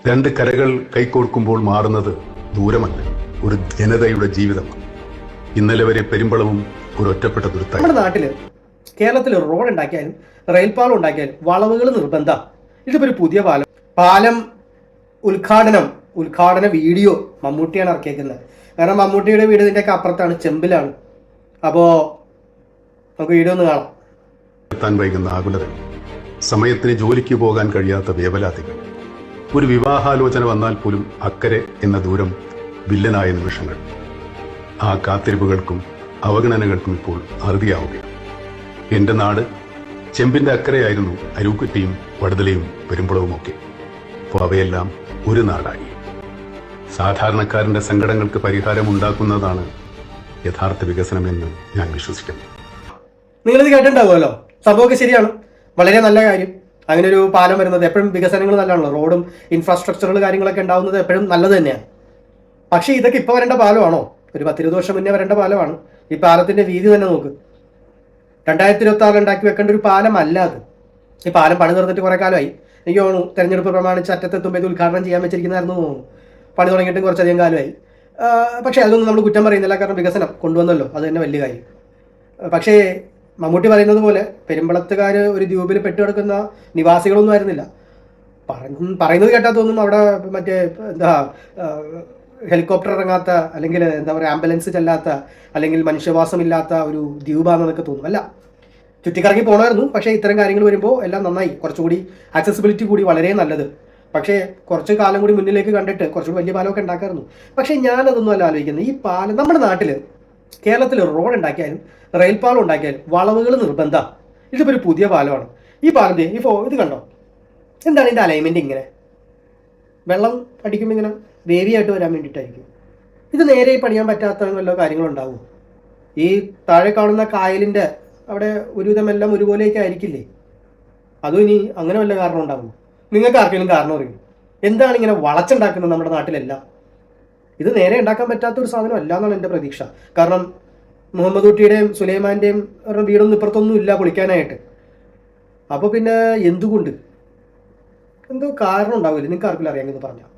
രണ്ട് കരകൾ കൈകോർക്കുമ്പോൾ മാറുന്നത് ദൂരമല്ല, ഒരു ജനതയുടെ ജീവിതമാണ്. ഇന്നലെ വരെ പെരുമ്പളവും ഒരു ഒറ്റപ്പെട്ട ദുരിതം. നമ്മുടെ നാട്ടില് കേരളത്തിൽ റോഡ് ഉണ്ടാക്കിയാലും റെയിൽപാളം ഉണ്ടാക്കിയാലും വളവുകൾ നിർബന്ധ. ഇതിപ്പോ ഒരു പുതിയ പാലം ഉദ്ഘാടന വീഡിയോ മമ്മൂട്ടിയാണ് ഇറക്കിയേക്കുന്നത്. കാരണം മമ്മൂട്ടിയുടെ വീട് ഇതിൻ്റെയൊക്കെ അപ്പുറത്താണ്, ചെമ്പിലാണ്. അപ്പോ നമുക്ക് വീഡിയോ ഒന്ന് കാണാം. എത്താൻ വൈകുന്ന ആകുലത, സമയത്തിന് ജോലിക്ക് പോകാൻ കഴിയാത്ത വേവലാതികൾ, ഒരു വിവാഹാലോചന വന്നാൽ പോലും അക്കരെ എന്ന ദൂരം വില്ലനായ നിമിഷങ്ങൾ. ആ കാത്തിരിപ്പുകൾക്കും അവഗണനകൾക്കും ഇപ്പോൾ അറുതിയാവുകയാണ്. എന്റെ നാട് ചെമ്പിന്റെ അക്കരെയായിരുന്നു അരൂക്കുറ്റിയും വടുതലയും പെരുമ്പളവും ഒക്കെ. അപ്പോൾ അവയെല്ലാം ഒരു നാടായി. സാധാരണക്കാരന്റെ സങ്കടങ്ങൾക്ക് പരിഹാരം ഉണ്ടാക്കുന്നതാണ് യഥാർത്ഥ വികസനമെന്ന് ഞാൻ വിശ്വസിക്കുന്നു. നിങ്ങളിത് കേട്ടിട്ടുണ്ടാവുമല്ലോ, സംഭവമൊക്കെ ശരിയാണ്, വളരെ നല്ല കാര്യം. അങ്ങനെ ഒരു പാലം വരുന്നത് എപ്പോഴും വികസനങ്ങൾ നല്ലതാണല്ലോ. റോഡും ഇൻഫ്രാസ്ട്രക്ചറുകൾ കാര്യങ്ങളൊക്കെ ഉണ്ടാവുന്നത് എപ്പോഴും നല്ലത് തന്നെയാണ്. പക്ഷേ ഇതൊക്കെ ഇപ്പോൾ വരേണ്ട പാലമാണോ? ഒരു 10-20 വർഷം മുന്നേ വരേണ്ട പാലമാണ്. ഈ പാലത്തിന്റെ വീതി തന്നെ നോക്ക്. 2026 ഉണ്ടാക്കി വെക്കേണ്ട ഒരു പാലമല്ല അത്. ഈ പാലം പണി തീർന്നിട്ട് കുറെ കാലമായി. എനിക്ക് തോന്നുന്നു തെരഞ്ഞെടുപ്പ് പ്രമാണിച്ച് അറ്റത്തെത്തുമ്പോൾ ഇത് ഉദ്ഘാടനം ചെയ്യാൻ വെച്ചിരിക്കുന്നതായിരുന്നു തോന്നുന്നു. പണി തുടങ്ങിയിട്ടും കുറച്ചധികം കാലമായി. പക്ഷേ അതൊന്നും നമ്മൾ കുറ്റം പറയുന്നില്ല, കാരണം വികസനം കൊണ്ടുവന്നല്ലോ, അത് തന്നെ വലിയ കാര്യം. പക്ഷേ മമ്മൂട്ടി പറയുന്നത് പോലെ പെരുമ്പളത്തുകാർ ഒരു ദ്വീപിൽ പെട്ടുകിടക്കുന്ന നിവാസികളൊന്നും ആയിരുന്നില്ല. പറയുന്നത് കേട്ടാത്തൊന്നും അവിടെ മറ്റേ എന്താ ഹെലികോപ്റ്റർ ഇറങ്ങാത്ത, അല്ലെങ്കിൽ എന്താ പറയുക, ആംബുലൻസ് ചെല്ലാത്ത, അല്ലെങ്കിൽ മനുഷ്യവാസമില്ലാത്ത ഒരു ദ്വീപാണെന്നൊക്കെ തോന്നും. അല്ല, ചുറ്റിക്കറങ്ങി പോകണമായിരുന്നു. പക്ഷേ ഇത്തരം കാര്യങ്ങൾ വരുമ്പോൾ എല്ലാം നന്നായി, കുറച്ചുകൂടി ആക്സസിബിലിറ്റി കൂടി വളരെ നല്ലത്. പക്ഷേ കുറച്ച് കാലം കൂടി മുന്നിലേക്ക് കണ്ടിട്ട് കുറച്ചുകൂടി വലിയ പാലമൊക്കെ ഉണ്ടാക്കായിരുന്നു. പക്ഷേ ഞാനതൊന്നും അല്ല ആലോചിക്കുന്നത്. ഈ പാലം നമ്മുടെ നാട്ടിൽ കേരളത്തിൽ റോഡ് ഉണ്ടാക്കിയാലും റെയിൽപാളം ഉണ്ടാക്കിയാലും വളവുകൾ നിർബന്ധ. ഇതിപ്പോൾ ഒരു പുതിയ പാലമാണ്. ഈ പാലത്തെ ഇത് കണ്ടോ, എന്താണ് ഇതിൻ്റെ അലൈൻമെൻറ്റ്? ഇങ്ങനെ വെള്ളം അടിക്കുമ്പോൾ ഇങ്ങനെ വേവിയായിട്ട് വരാൻ വേണ്ടിയിട്ടായിരിക്കും. ഇത് നേരെ പണിയാൻ പറ്റാത്ത വല്ല കാര്യങ്ങളുണ്ടാവും. ഈ താഴെ കാണുന്ന കായലിൻ്റെ അവിടെ ഒരുവിധമെല്ലാം ഒരുപോലെയൊക്കെ ആയിരിക്കില്ലേ? അതും ഇനി അങ്ങനെ വല്ല കാരണം ഉണ്ടാവും? നിങ്ങൾക്ക് ആർക്കെങ്കിലും കാരണം അറിയും? എന്താണ് ഇങ്ങനെ വളച്ചുണ്ടാക്കുന്നത് നമ്മുടെ നാട്ടിലെല്ലാം? ഇത് നേരെ ഉണ്ടാക്കാൻ പറ്റാത്ത ഒരു സാധനം അല്ല എന്നാണ് എൻ്റെ പ്രതീക്ഷ. കാരണം മുഹമ്മദ് കുട്ടിയുടെയും സുലൈമാൻ്റെയും വീടൊന്നും ഇപ്പുറത്തൊന്നും ഇല്ല പൊളിക്കാനായിട്ട്. അപ്പോൾ പിന്നെ എന്തുകൊണ്ട്? എന്തോ കാരണം ഉണ്ടാവില്ല. നിങ്ങൾക്ക് ആർക്കെങ്കിലും അറിയാമെന്ന് പറഞ്ഞാൽ